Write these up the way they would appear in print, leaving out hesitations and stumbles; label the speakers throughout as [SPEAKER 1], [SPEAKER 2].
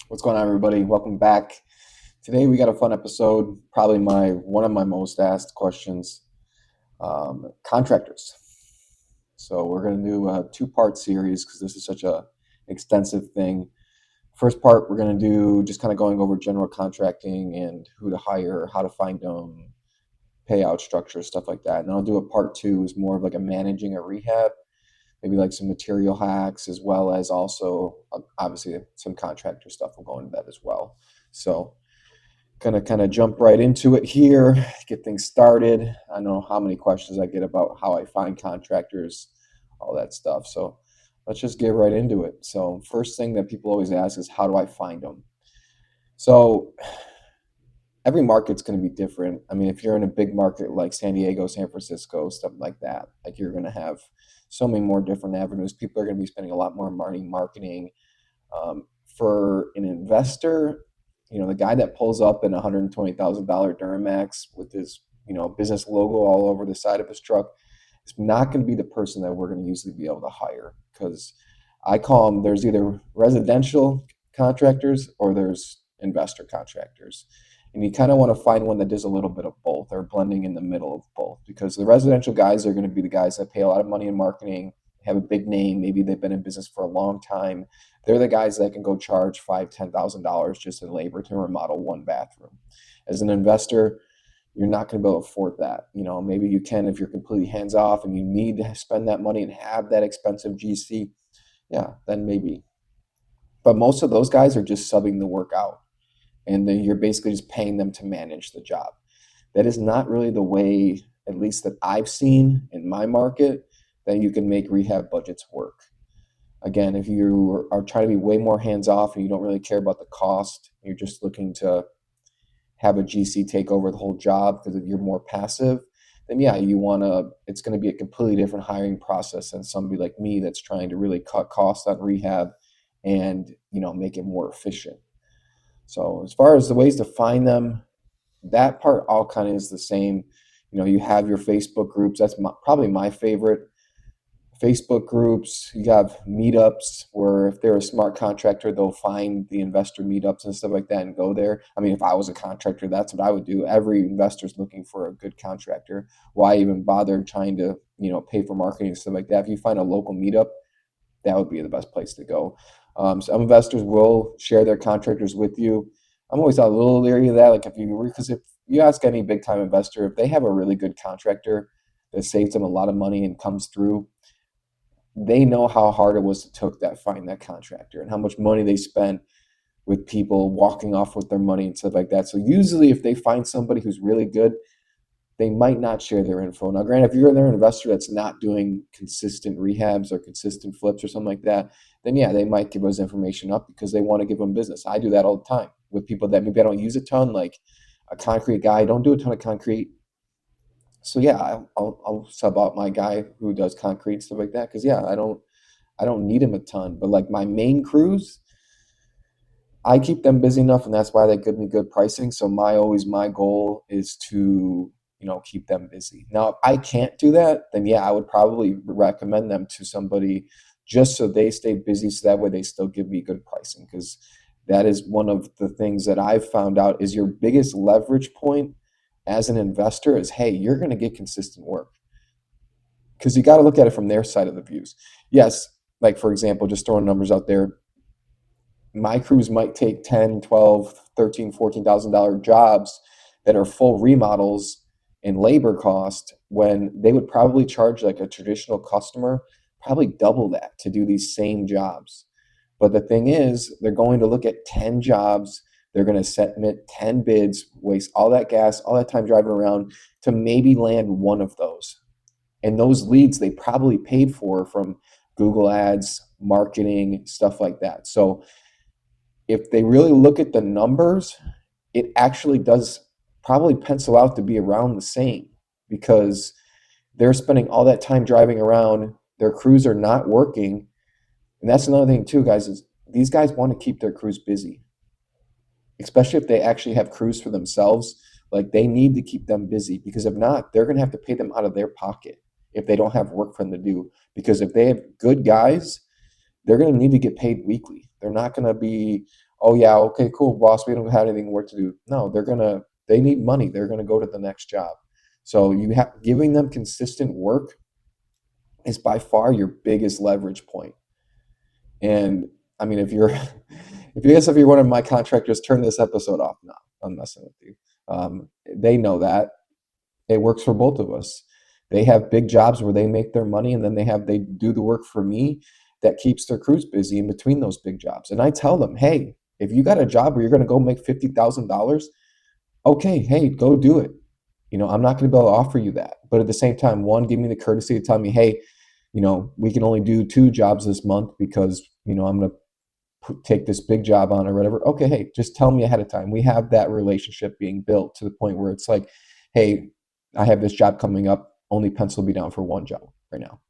[SPEAKER 1] What's going on, everybody? Welcome back. Today we got a fun episode. Probably my one of my most asked questions. Contractors. So we're going to do a two-part series because this is such a extensive thing. First part, we're going to do just kind of going over general contracting and who to hire, how to find them, payout structure, stuff like that. And I'll do a part two is more of like a managing a rehab, maybe like some material hacks, as well as also obviously some contractor stuff will go into that as well. So gonna kind of jump right into it here, get things started. I know how many questions I get about how I find contractors, all that stuff. So let's just get right into it. So first thing that people always ask is, how do I find them? So every market's going to be different. I mean, if you're in a big market like San Diego, San Francisco, stuff like that, like you're going to have so many more different avenues. People are going to be spending a lot more money marketing. For an investor, the guy that pulls up in a $120,000 Duramax with his, business logo all over the side of his truck is not going to be the person that we're going to usually be able to hire, because I call them, there's either residential contractors or there's investor contractors. And you kind of want to find one that does a little bit of both, or blending in the middle of both, because the residential guys are going to be the guys that pay a lot of money in marketing, have a big name, maybe they've been in business for a long time. They're the guys that can go charge $5,000, $10,000 just in labor to remodel one bathroom. As an investor, you're not going to be able to afford that. Maybe you can if you're completely hands off and you need to spend that money and have that expensive GC. Yeah, then maybe. But most of those guys are just subbing the work out, and then you're basically just paying them to manage the job. That is not really the way, at least that I've seen in my market, that you can make rehab budgets work. Again, if you are trying to be way more hands off and you don't really care about the cost, you're just looking to have a GC take over the whole job because you're more passive, then yeah, it's going to be a completely different hiring process than somebody like me that's trying to really cut costs on rehab and, make it more efficient. So as far as the ways to find them, that part all kind of is the same. You have your Facebook groups. That's probably my favorite. Facebook groups, you have meetups where if they're a smart contractor, they'll find the investor meetups and stuff like that and go there. I mean, if I was a contractor, that's what I would do. Every investor's looking for a good contractor. Why even bother trying to, pay for marketing and stuff like that? If you find a local meetup, that would be the best place to go. Some investors will share their contractors with you. I'm always a little leery of that. Because if you ask any big time investor, if they have a really good contractor that saves them a lot of money and comes through, they know how hard it was to find that contractor and how much money they spent with people walking off with their money and stuff like that. So usually if they find somebody who's really good, they might not share their info. Now, granted, if you're an investor that's not doing consistent rehabs or consistent flips or something like that, then yeah, they might give us information up because they want to give them business. I do that all the time with people that maybe I don't use a ton, like a concrete guy. I don't do a ton of concrete. So yeah, I'll sub out my guy who does concrete and stuff like that, because yeah, I don't need him a ton. But like my main crews, I keep them busy enough, and that's why they give me good pricing. So my goal is to keep them busy. Now, if I can't do that, then yeah, I would probably recommend them to somebody just so they stay busy, so that way they still give me good pricing, because that is one of the things that I've found out is your biggest leverage point as an investor is, hey, you're going to get consistent work, because you got to look at it from their side of the views. Yes, like for example, just throwing numbers out there, my crews might take 10, 12, 13, $14,000 jobs that are full remodels and labor cost, when they would probably charge like a traditional customer probably double that to do these same jobs. But the thing is, they're going to look at 10 jobs, they're going to submit 10 bids, waste all that gas, all that time driving around to maybe land one of those. And those leads they probably paid for from Google Ads, marketing, stuff like that. So if they really look at the numbers, it actually does probably pencil out to be around the same, because they're spending all that time driving around, their crews are not working. And that's another thing too, guys, is these guys want to keep their crews busy, especially if they actually have crews for themselves. Like they need to keep them busy, because if not, they're going to have to pay them out of their pocket if they don't have work for them to do. Because if they have good guys, they're going to need to get paid weekly. They're not going to be Oh yeah, okay, cool, boss. We don't have anything work to do. No, they need money. They're gonna go to the next job. So you have giving them consistent work is by far your biggest leverage point. And I mean, if you're, if you're one of my contractors, turn this episode off. No, I'm messing with you. They know that it works for both of us. They have big jobs where they make their money, and then they do the work for me that keeps their crews busy in between those big jobs. And I tell them, hey, if you got a job where you're going to go make $50,000, okay, hey, go do it. I'm not going to be able to offer you that. But at the same time, one, give me the courtesy to tell me, hey, we can only do two jobs this month because, I'm going to take this big job on or whatever. Okay, hey, just tell me ahead of time. We have that relationship being built to the point where it's like, hey, I have this job coming up. Only pencil me down for one job right now.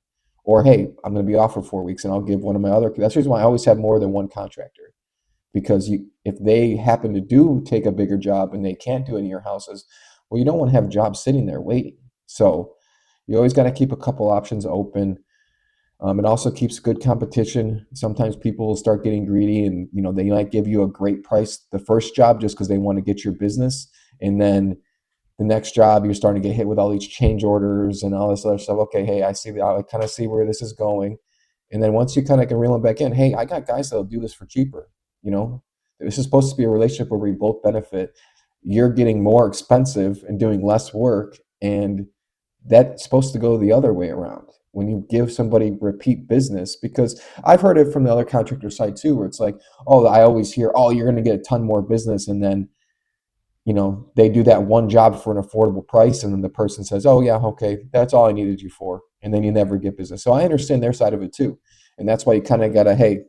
[SPEAKER 1] Or hey, I'm going to be off for 4 weeks and I'll give one of my other. That's the reason why I always have more than one contractor, because if they happen to do take a bigger job and they can't do it in your houses, well, you don't want to have jobs sitting there waiting. So you always got to keep a couple options open. It also keeps good competition. Sometimes people will start getting greedy, and they might give you a great price the first job just because they want to get your business, and then the next job you're starting to get hit with all these change orders and all this other stuff. Okay, hey, I kind of see where this is going. And then once you kind of can reel them back in, hey, I got guys that'll do this for cheaper. You know, this is supposed to be a relationship where we both benefit. You're getting more expensive and doing less work, and that's supposed to go the other way around. When you give somebody repeat business, because I've heard it from the other contractor side too, where it's like, oh, I always hear, oh, you're going to get a ton more business, and then they do that one job for an affordable price, and then the person says, oh yeah, okay, that's all I needed you for, and then you never get business. So I understand their side of it too, and that's why you kind of gotta, hey,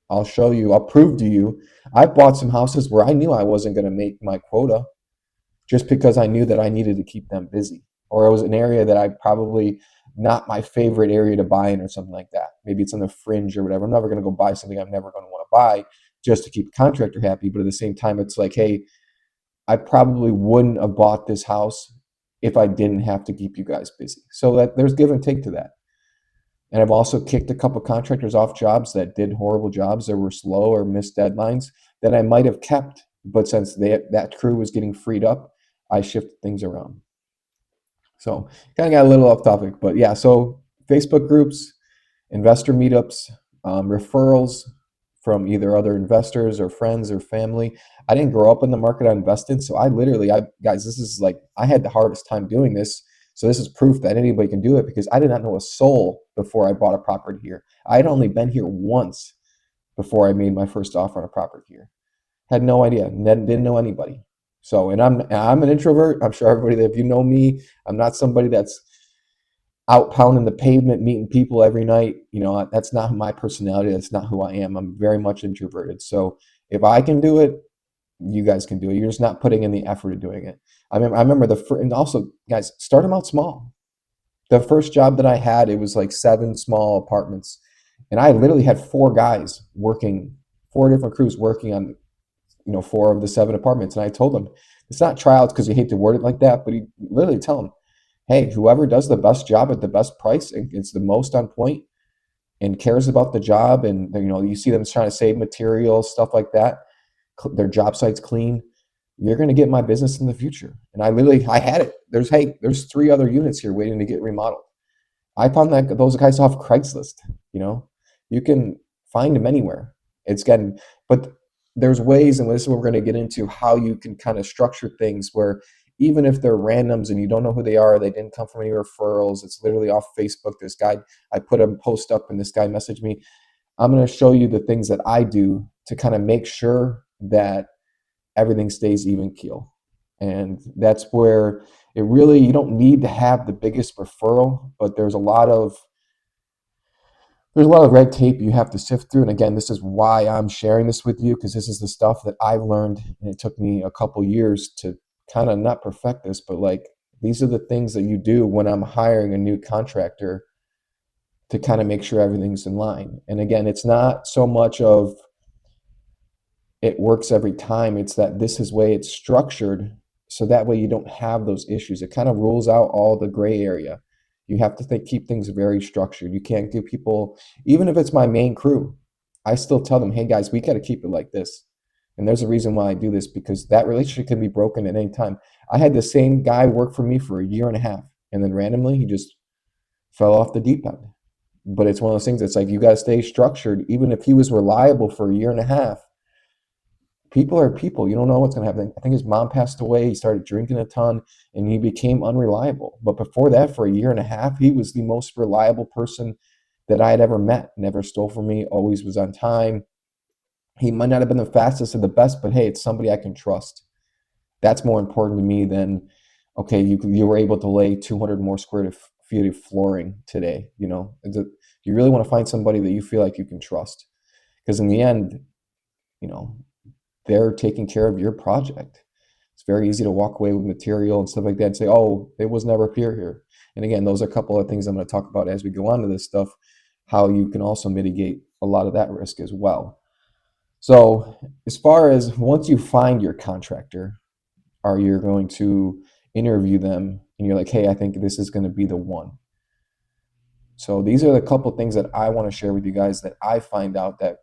[SPEAKER 1] I'll show you, I'll prove to you. I bought some houses where I knew I wasn't going to make my quota, just because I knew that I needed to keep them busy, or it was an area that I probably not my favorite area to buy in or something like that. Maybe it's on the fringe or whatever. I'm never going to go buy something I'm never going to want to buy just to keep a contractor happy, but at the same time it's like, hey, I probably wouldn't have bought this house if I didn't have to keep you guys busy. So that there's give and take to that. And I've also kicked a couple contractors off jobs that did horrible jobs that were slow or missed deadlines that I might have kept, but since that crew was getting freed up, I shifted things around. So kind of got a little off topic, but yeah. So Facebook groups, investor meetups, referrals from either other investors or friends or family. I didn't grow up in the market I invested, so guys, this is like I had the hardest time doing this. So this is proof that anybody can do it, because I did not know a soul before I bought a property here. I had only been here once before I made my first offer on a property here. Had no idea, didn't know anybody. So, and I'm an introvert. I'm sure everybody that if you know me, I'm not somebody that's out pounding the pavement, meeting people every night. That's not my personality. That's not who I am. I'm very much introverted. So if I can do it, you guys can do it. You're just not putting in the effort of doing it. I remember and also, guys, start them out small. The first job that I had, it was like 7 small apartments, and I literally had 4 guys working, 4 different crews working on 4 of the 7 apartments. And I told them, it's not tryouts because you hate to word it like that, but you literally tell them, hey, whoever does the best job at the best price and gets the most on point and cares about the job, and you see them trying to save material, stuff like that, their job site's clean, you're going to get my business in the future. And I had it. There's 3 other units here waiting to get remodeled. I found that those guys off Craigslist. You know, you can find them anywhere. It's getting, but there's ways, and this is what we're going to get into, how you can kind of structure things where even if they're randoms and you don't know who they are, they didn't come from any referrals. It's literally off Facebook. This guy, I put a post up and this guy messaged me. I'm going to show you the things that I do to kind of make sure that everything stays even keel. And that's where you don't need to have the biggest referral, but there's a lot of red tape you have to sift through. And again, this is why I'm sharing this with you, because this is the stuff that I've learned, and it took me a couple years to kind of not perfect this, but like these are the things that you do when I'm hiring a new contractor to kind of make sure everything's in line. And again, it's not so much of it works every time. It's that this is way it's structured, so that way you don't have those issues. It kind of rules out all the gray area. You have to keep things very structured. You can't give people, even if it's my main crew. I still tell them, hey guys, we got to keep it like this. And there's a reason why I do this, because that relationship can be broken at any time. I had the same guy work for me for a year and a half, and then randomly he just fell off the deep end. But it's one of those things that's like you got to stay structured. Even if he was reliable for a year and a half, people are people. You don't know what's going to happen. I think his mom passed away. He started drinking a ton and he became unreliable. But before that, for a year and a half, he was the most reliable person that I had ever met. Never stole from me, always was on time. He might not have been the fastest or the best, but hey, it's somebody I can trust. That's more important to me than, okay, you were able to lay 200 more square feet of flooring today. You really want to find somebody that you feel like you can trust, because in the end, you know, they're taking care of your project. It's very easy to walk away with material and stuff like that and say, oh, it was never peer here. And again, those are a couple of things I'm going to talk about as we go on to this stuff, how you can also mitigate a lot of that risk as well. So as far as once you find your contractor, are you going to interview them and you're like, hey, I think this is going to be the one. So these are the couple things that I want to share with you guys that I find out that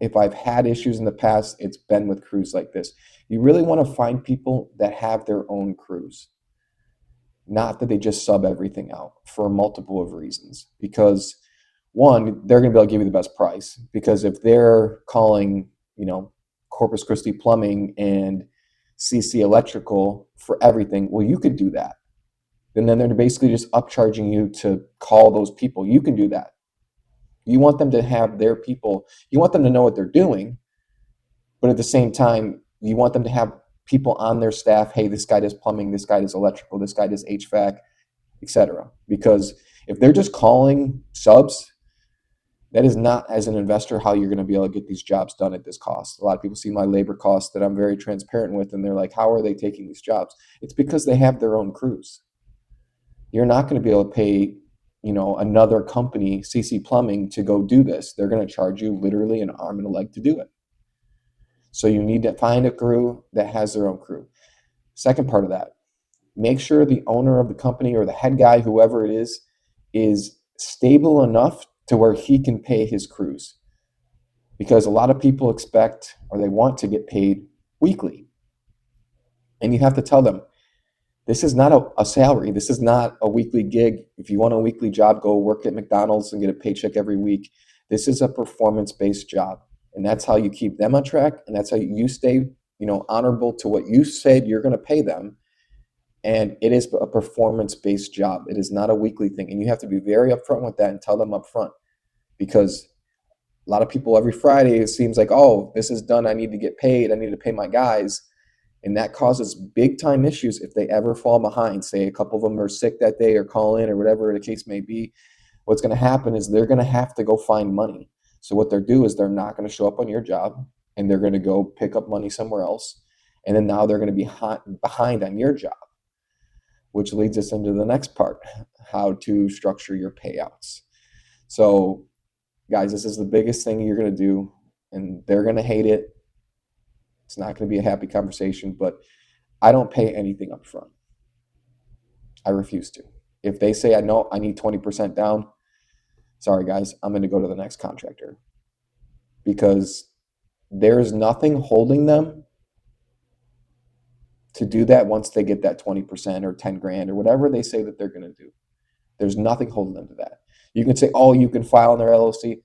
[SPEAKER 1] if I've had issues in the past, it's been with crews like this. You really want to find people that have their own crews, not that they just sub everything out, for multiple of reasons. Because one, they're going to be able to give you the best price. Because if they're calling, Corpus Christi Plumbing and CC Electrical for everything, well, you could do that. And then they're basically just upcharging you to call those people. You can do that. You want them to have their people. You want them to know what they're doing, but at the same time, you want them to have people on their staff. Hey, this guy does plumbing, this guy does electrical, this guy does HVAC, etc. Because if they're just calling subs, that is not, as an investor, how you're going to be able to get these jobs done at this cost. A lot of people see my labor costs that I'm very transparent with, and they're like, how are they taking these jobs? It's because they have their own crews. You're not going to be able to pay, another company, CC Plumbing, to go do this. They're going to charge you literally an arm and a leg to do it. So you need to find a crew that has their own crew. Second part of that, make sure the owner of the company or the head guy, whoever it is stable enough to where he can pay his crews. Because a lot of people expect, or they want to get paid weekly. And you have to tell them, this is not a salary. This is not a weekly gig. If you want a weekly job, go work at McDonald's and get a paycheck every week. This is a performance-based job. And that's how you keep them on track. And that's how you stay, honorable to what you said you're going to pay them. And it is a performance-based job. It is not a weekly thing. And you have to be very upfront with that and tell them upfront, because a lot of people every Friday, it seems like, oh, this is done. I need to get paid. I need to pay my guys. And that causes big time issues if they ever fall behind. Say a couple of them are sick that day or call in or whatever the case may be. What's going to happen is they're going to have to go find money. So what they'll do is they're not going to show up on your job, and they're going to go pick up money somewhere else. And then now they're going to be behind on your job, which leads us into the next part, how to structure your payouts. So guys, this is the biggest thing you're going to do, and they're going to hate it. It's not going to be a happy conversation, but I don't pay anything up front. I refuse to. If they say, I know I need 20% down, sorry guys, I'm going to go to the next contractor, because there's nothing holding them to do that once they get that 20% or 10 grand or whatever they say that they're going to do. There's nothing holding them to that. You can say, oh, you can file in their LLC.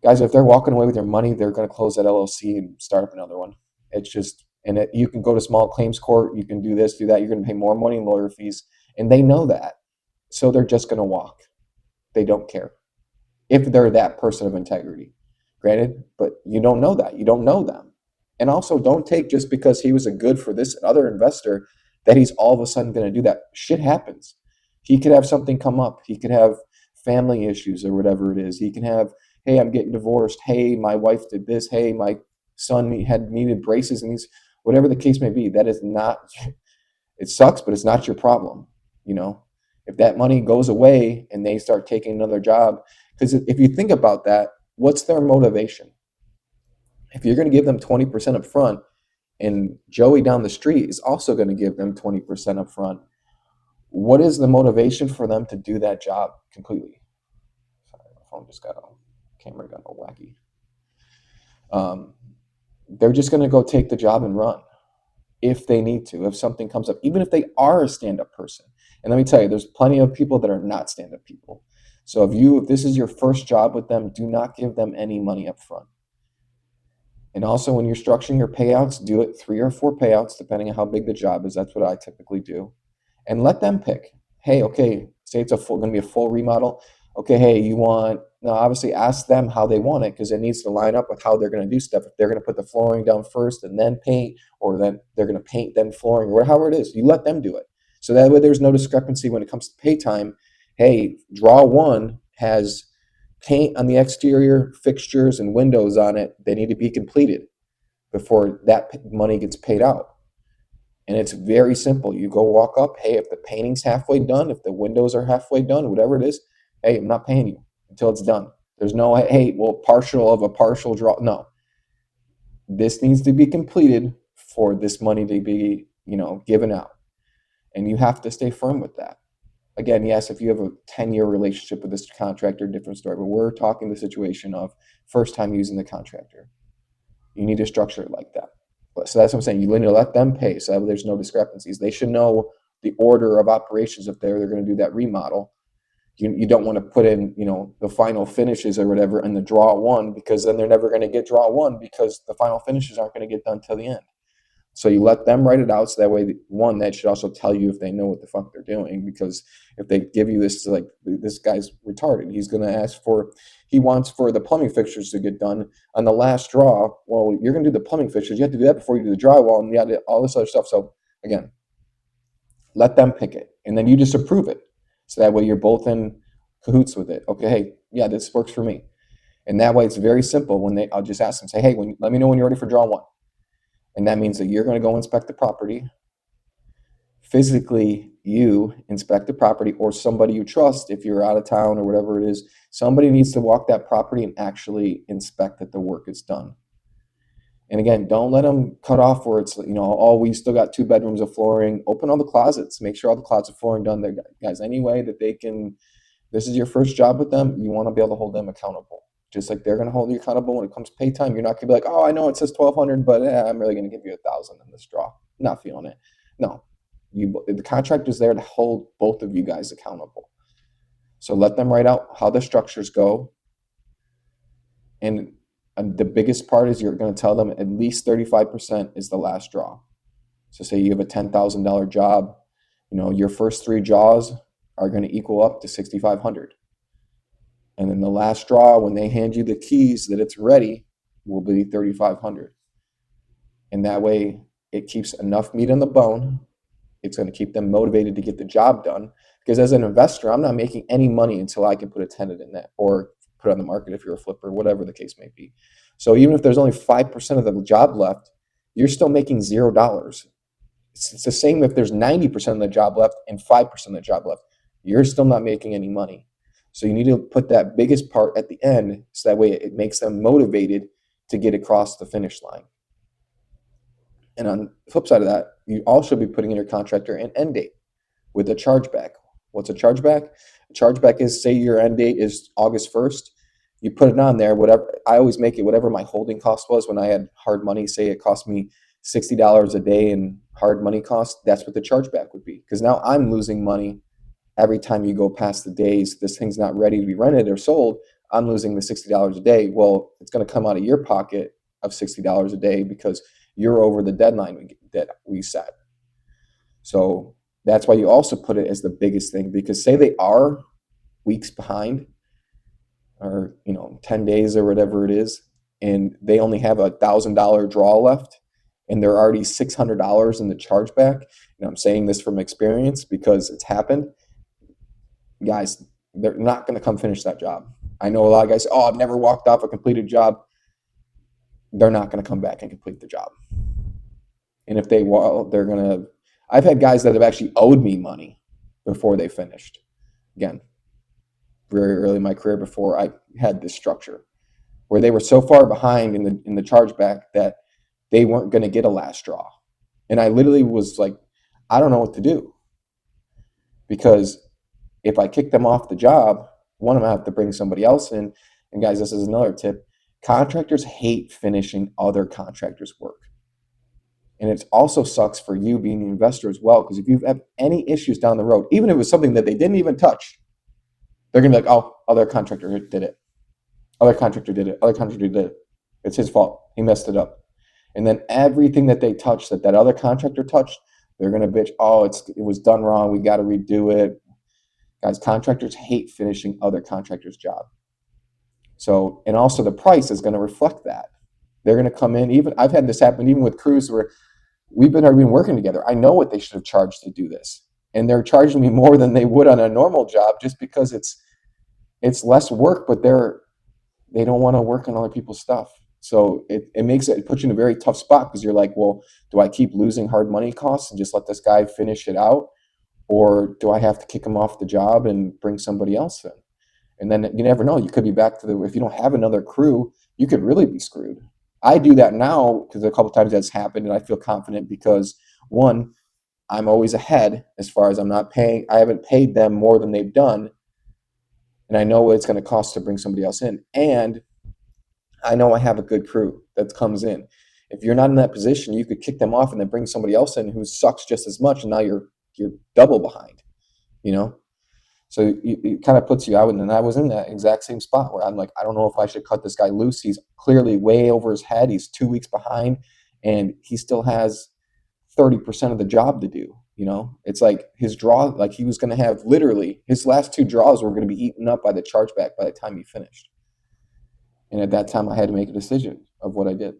[SPEAKER 1] Guys, if they're walking away with their money, they're going to close that LLC and start up another one. It's just, you can go to small claims court. You can do this, do that. You're going to pay more money in lawyer fees. And they know that. So they're just going to walk. They don't care if they're that person of integrity. Granted, but you don't know that. You don't know them. And also, don't take just because he was a good for this other investor that he's all of a sudden going to do that. Shit happens. He could have something come up. He could have family issues or whatever it is. He can have, hey, I'm getting divorced. Hey, my wife did this. Hey, my son had needed braces, and these, whatever the case may be. That is not, it sucks, but it's not your problem. If that money goes away and they start taking another job, because if you think about that, what's their motivation? If you're going to give them 20% up front, and Joey down the street is also going to give them 20% up front, what is the motivation for them to do that job completely? Sorry, my phone just got off. Camera got all wacky. They're just going to go take the job and run if they need to, if something comes up, even if they are a stand-up person. And let me tell you, there's plenty of people that are not stand-up people. So if this is your first job with them, do not give them any money up front. And also, when you're structuring your payouts, do it 3 or 4 payouts, depending on how big the job is. That's what I typically do. And let them pick. Hey, okay, say it's going to be a full remodel. Okay, hey, you want, now obviously ask them how they want it, because it needs to line up with how they're going to do stuff. If they're going to put the flooring down first and then paint, or then they're going to paint, then flooring, or however it is, you let them do it. So that way there's no discrepancy when it comes to pay time. Hey, draw one has paint on the exterior, fixtures and windows on it. They need to be completed before that money gets paid out. And it's very simple. You go walk up. Hey, if the painting's halfway done, if the windows are halfway done, whatever it is, hey, I'm not paying you until it's done. There's no, hey, well, partial of a partial draw. No, this needs to be completed for this money to be, given out. And you have to stay firm with that. Again, yes, if you have a 10-year relationship with this contractor, different story. But we're talking the situation of first time using the contractor. You need to structure it like that. So that's what I'm saying. You need to let them pay so that there's no discrepancies. They should know the order of operations if they're going to do that remodel. You don't want to put in, the final finishes or whatever in the draw one, because then they're never going to get draw one, because the final finishes aren't going to get done till the end. So you let them write it out, so that way, one, that should also tell you if they know what the fuck they're doing. Because if they give you this, like, this guy's retarded, he's going to ask he wants for the plumbing fixtures to get done on the last draw. Well, you're going to do the plumbing fixtures. You have to do that before you do the drywall and all this other stuff. So again, let them pick it, and then you just approve it. So that way you're both in cahoots with it. Okay, hey, yeah, this works for me. And that way it's very simple. I'll just ask them, say, hey, let me know when you're ready for draw one. And that means that you're going to go inspect the property. Physically, you inspect the property, or somebody you trust, if you're out of town or whatever it is, somebody needs to walk that property and actually inspect that the work is done. And again, don't let them cut off where it's, oh, we still got 2 bedrooms of flooring. Open all the closets. Make sure all the closets of flooring done there, guys. Any way that they can, this is your first job with them, you want to be able to hold them accountable. Just like they're going to hold you accountable when it comes to pay time. You're not going to be like, oh, I know it says 1,200, but I'm really going to give you 1,000 in this draw. Not feeling it. No, the contractor's there to hold both of you guys accountable. So let them write out how the structures go. And the biggest part is you're going to tell them at least 35% is the last draw. So say you have a $10,000 job, your first 3 draws are going to equal up to 6,500. And then the last draw, when they hand you the keys that it's ready, will be 3,500. And that way it keeps enough meat on the bone. It's going to keep them motivated to get the job done. Because as an investor, I'm not making any money until I can put a tenant in that, or put it on the market if you're a flipper, whatever the case may be. So even if there's only 5% of the job left, you're still making $0. It's the same if there's 90% of the job left and 5% of the job left. You're still not making any money. So you need to put that biggest part at the end, so that way it makes them motivated to get across the finish line. And on the flip side of that, you also be putting in your contractor an end date with a chargeback. What's a chargeback? A chargeback is, say your end date is August 1st. You put it on there, whatever. I always make it whatever my holding cost was when I had hard money. Say it cost me $60 a day in hard money cost. That's what the chargeback would be. Because now I'm losing money every time you go past the days this thing's not ready to be rented or sold. I'm losing the $60 a day. Well, it's going to come out of your pocket of $60 a day because you're over the deadline that we set. So that's why you also put it as the biggest thing, because say they are weeks behind, or 10 days or whatever it is, and they only have $1,000 draw left, and they're already $600 in the chargeback. And I'm saying this from experience because it's happened. Guys, they're not going to come finish that job. I know a lot of guys say, oh, I've never walked off a completed job. They're not going to come back and complete the job. And if they're going to, I've had guys that have actually owed me money before they finished. Again, very early in my career, before I had this structure, where they were so far behind in the chargeback that they weren't going to get a last draw. And I literally was like, I don't know what to do, because if I kick them off the job, one, I'm going to have to bring somebody else in. And guys, this is another tip. Contractors hate finishing other contractors' work. And it also sucks for you being the investor as well, because if you have any issues down the road, even if it was something that they didn't even touch, they're gonna be like, oh, other contractor did it. Other contractor did it. Other contractor did it. It's his fault. He messed it up. And then everything that they touch that other contractor touched, they're gonna bitch, oh, it was done wrong. We got to redo it. Guys, contractors hate finishing other contractors' job. So, and also the price is going to reflect that. They're going to come in. Even I've had this happen even with crews where we've been working together. I know what they should have charged to do this, and they're charging me more than they would on a normal job just because it's less work, but they don't want to work on other people's stuff. So it puts you in a very tough spot because you're like, well, do I keep losing hard money costs and just let this guy finish it out, or do I have to kick him off the job and bring somebody else in? And then you never know. You could be back to if you don't have another crew, you could really be screwed. I do that now because a couple times that's happened, and I feel confident because one, I'm always ahead as far as I haven't paid them more than they've done, and I know what it's going to cost to bring somebody else in, and I know I have a good crew that comes in. If you're not in that position, you could kick them off and then bring somebody else in who sucks just as much, and now you're double behind. You know, so it kind of puts you out. And then I was in that exact same spot where I'm like, I don't know if I should cut this guy loose. He's clearly way over his head. He's 2 weeks behind, and he still has 30% of the job to do. You know, it's like his draw, like he was going to have literally his last two draws were going to be eaten up by the chargeback by the time he finished. And at that time, I had to make a decision of what I did.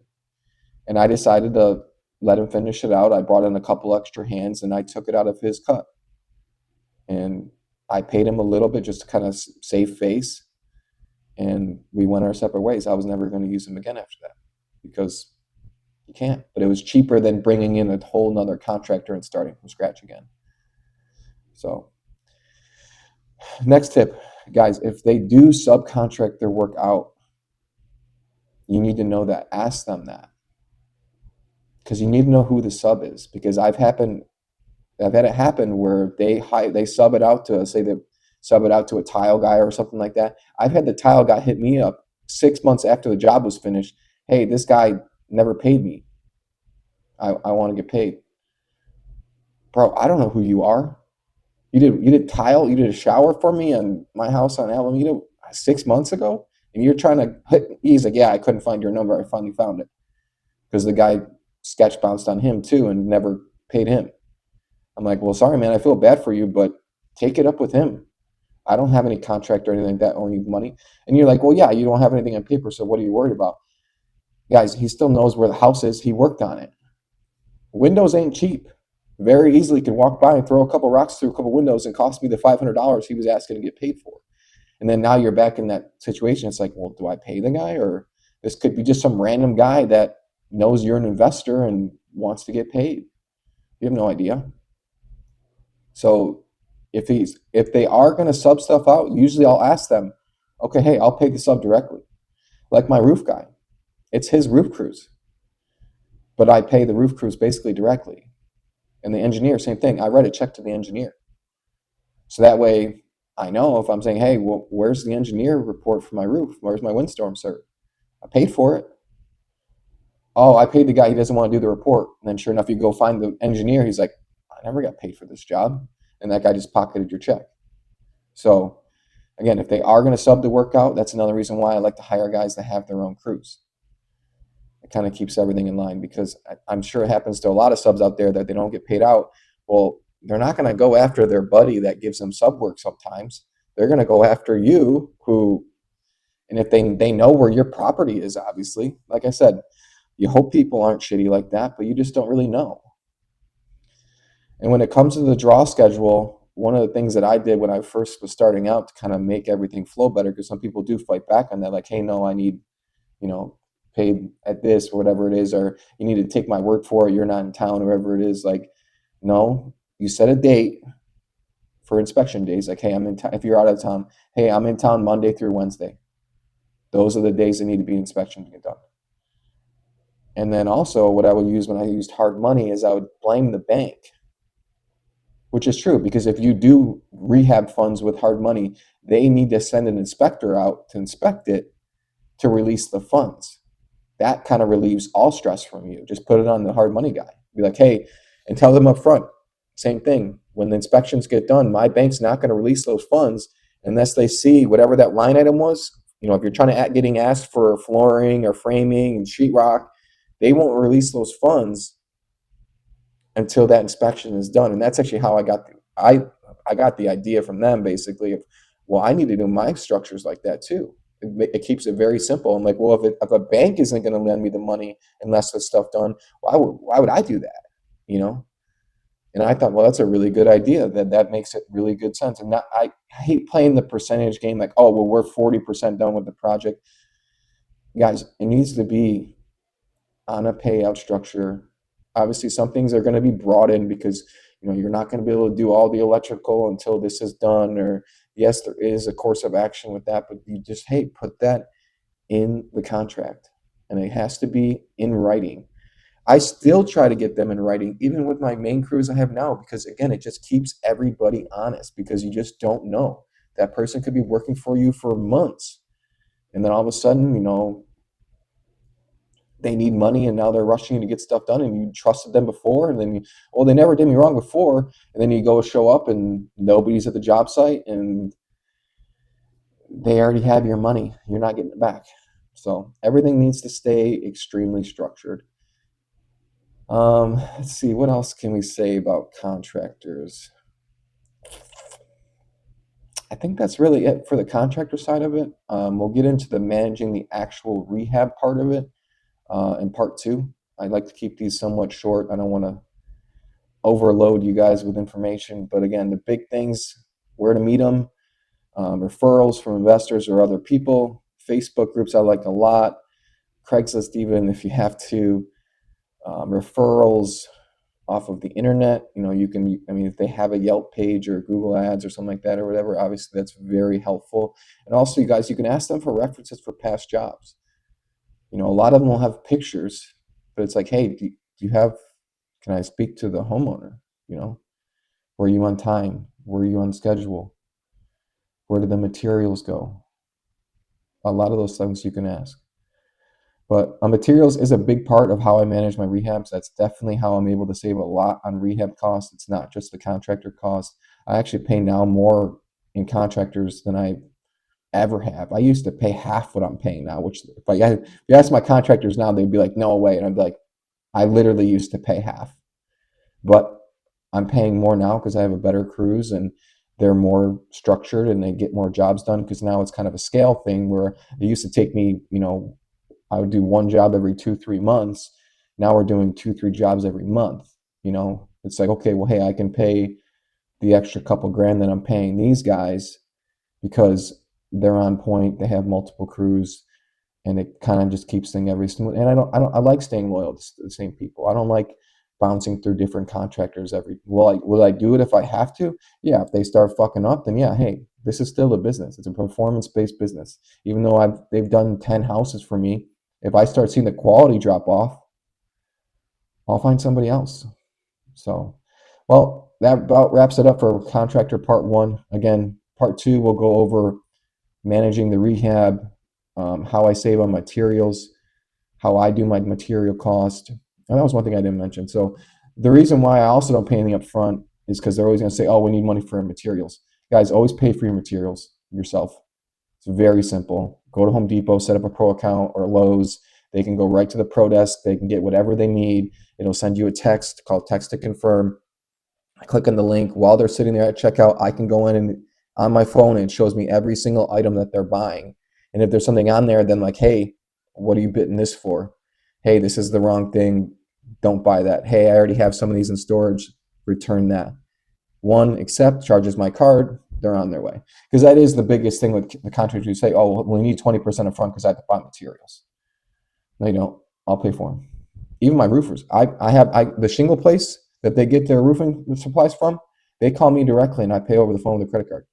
[SPEAKER 1] And I decided to let him finish it out. I brought in a couple extra hands and I took it out of his cut. And I paid him a little bit just to kind of save face, and we went our separate ways. I was never going to use him again after that because you can't. But it was cheaper than bringing in a whole nother contractor and starting from scratch again. So, next tip, guys, if they do subcontract their work out, you need to know that. Ask them that because you need to know who the sub is. Because I've had it happen where they sub it out to, say they sub it out to a tile guy or something like that. I've had the tile guy hit me up 6 months after the job was finished. Hey, this guy never paid me. I want to get paid. Bro, I don't know who you are. You did tile, you did a shower for me on my house on Alameda 6 months ago, and you're trying to hit. He's like, yeah, I couldn't find your number. I finally found it because the guy sketch bounced on him too and never paid him. I'm like, well, sorry, man. I feel bad for you, but take it up with him. I don't have any contract or anything like that owing you money. And you're like, well, yeah, you don't have anything on paper, so what are you worried about? Guys, he still knows where the house is. He worked on it. Windows ain't cheap. Very easily can walk by and throw a couple rocks through a couple windows and cost me the $500 he was asking to get paid for. And then now you're back in that situation. It's like, well, do I pay the guy? Or this could be just some random guy that knows you're an investor and wants to get paid. You have no idea. So if they are going to sub stuff out, usually I'll ask them, okay, hey, I'll pay the sub directly. Like my roof guy, it's his roof crews, but I pay the roof crews basically directly. And the engineer, same thing. I write a check to the engineer. So that way I know if I'm saying, hey, well, where's the engineer report for my roof? Where's my windstorm cert? I paid for it. Oh, I paid the guy. He doesn't want to do the report. And then sure enough, you go find the engineer. He's like, I never got paid for this job. And that guy just pocketed your check. So again, if they are going to sub the work out, that's another reason why I like to hire guys that have their own crews. It kind of keeps everything in line because I'm sure it happens to a lot of subs out there that they don't get paid out. Well, they're not going to go after their buddy that gives them sub work sometimes. They're going to go after you and if they know where your property is, obviously, like I said, you hope people aren't shitty like that, but you just don't really know. And when it comes to the draw schedule, one of the things that I did when I first was starting out to kind of make everything flow better, because some people do fight back on that, like, hey, no, I need, paid at this or whatever it is, or you need to take my word for it, you're not in town, or whatever it is. Like, no, you set a date for inspection days. Like, hey, I'm in town. If you're out of town, hey, I'm in town Monday through Wednesday. Those are the days that need to be inspection to get done. And then also what I would use when I used hard money is I would blame the bank, which is true, because if you do rehab funds with hard money, they need to send an inspector out to inspect it. to release the funds. That kind of relieves all stress from you. Just put it on the hard money guy. Be like, hey, and tell them up front, same thing. When the inspections get done, my bank's not going to release those funds unless they see whatever that line item was. If you're trying to getting asked for flooring or framing and sheetrock, they won't release those funds until that inspection is done. And that's actually how I got the idea from them, basically, of, well, I need to do my structures like that too. It keeps it very simple. I'm like, well, if a bank isn't going to lend me the money unless this stuff done, why would I do that? You know? And I thought, well, that's a really good idea. That makes it really good sense. And I hate playing the percentage game, like, oh, well, we're 40% done with the project. Guys, it needs to be on a payout structure. Obviously, some things are going to be brought in because you're not going to be able to do all the electrical until this is done. Or yes, there is a course of action with that, but you just, hey, put that in the contract, and it has to be in writing. I still try to get them in writing, even with my main crews I have now, because again, it just keeps everybody honest, because you just don't know. That person could be working for you for months, and then all of a sudden, they need money and now they're rushing to get stuff done, and you trusted them before, and then well, they never did me wrong before, and then you go show up and nobody's at the job site and they already have your money. You're not getting it back. So everything needs to stay extremely structured. Let's see, what else can we say about contractors? I think that's really it for the contractor side of it. We'll get into the managing the actual rehab part of it in part two. I'd like to keep these somewhat short. I don't want to overload you guys with information, but again, the big things, where to meet them, referrals from investors or other people, Facebook groups I like a lot, Craigslist, even if you have to, referrals off of the internet. You can, I mean, if they have a Yelp page or Google ads or something like that or whatever, obviously that's very helpful. And also, you guys, you can ask them for references for past jobs. A lot of them will have pictures, but it's like, hey, do you have, can I speak to the homeowner? Were you on time? Were you on schedule? Where did the materials go? A lot of those things you can ask. But materials is a big part of how I manage my rehabs. That's definitely how I'm able to save a lot on rehab costs. It's not just the contractor cost. I actually pay now more in contractors than I ever have. I used to pay half what I'm paying now, which if you ask my contractors now, they'd be like, no way. And I'd be like, I literally used to pay half. But I'm paying more now because I have a better crews and they're more structured and they get more jobs done, because now it's kind of a scale thing where it used to take me, I would do one job every 2-3 months. Now we're doing 2-3 jobs every month. It's like, okay, well, hey, I can pay the extra couple grand that I'm paying these guys because they're on point. They have multiple crews, and it kind of just keeps things every smooth. And I like staying loyal to the same people. I don't like bouncing through different contractors every. Will I do it if I have to? Yeah, if they start fucking up, then yeah, hey, this is still a business. It's a performance-based business. Even though they've done 10 houses for me, if I start seeing the quality drop off, I'll find somebody else. So, well, that about wraps it up for contractor part one. Again, part two, we'll go over managing the rehab, how I save on materials, how I do my material cost. And that was one thing I didn't mention. So the reason why I also don't pay anything up front is because they're always going to say, oh, we need money for materials. Guys, always pay for your materials yourself. It's very simple. Go to Home Depot, set up a pro account, or Lowe's. They can go right to the pro desk. They can get whatever they need. It'll send you a text called text to confirm. I click on the link. While they're sitting there at checkout, I can go in and on my phone, and it shows me every single item that they're buying. And if there's something on there, then like, hey, what are you bidding this for? Hey, this is the wrong thing. Don't buy that. Hey, I already have some of these in storage. Return that. One, accept, charges my card. They're on their way. Because that is the biggest thing with the contractors who say, oh, well, we need 20% upfront because I have to buy materials. No, you don't. I'll pay for them. Even my roofers. I have the shingle place that they get their roofing supplies from. They call me directly and I pay over the phone with a credit card.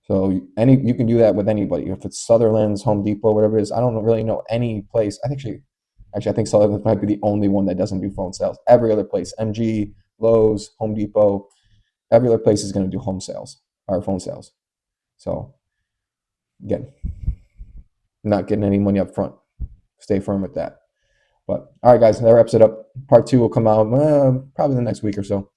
[SPEAKER 1] So you can do that with anybody. If it's Sutherland's, Home Depot, whatever it is. I don't really know any place. I think Sutherland's might be the only one that doesn't do phone sales. Every other place, MG, Lowe's, Home Depot, every other place is going to do home sales or phone sales. So again, not getting any money up front. Stay firm with that. But all right, guys, that wraps it up. Part two will come out probably the next week or so.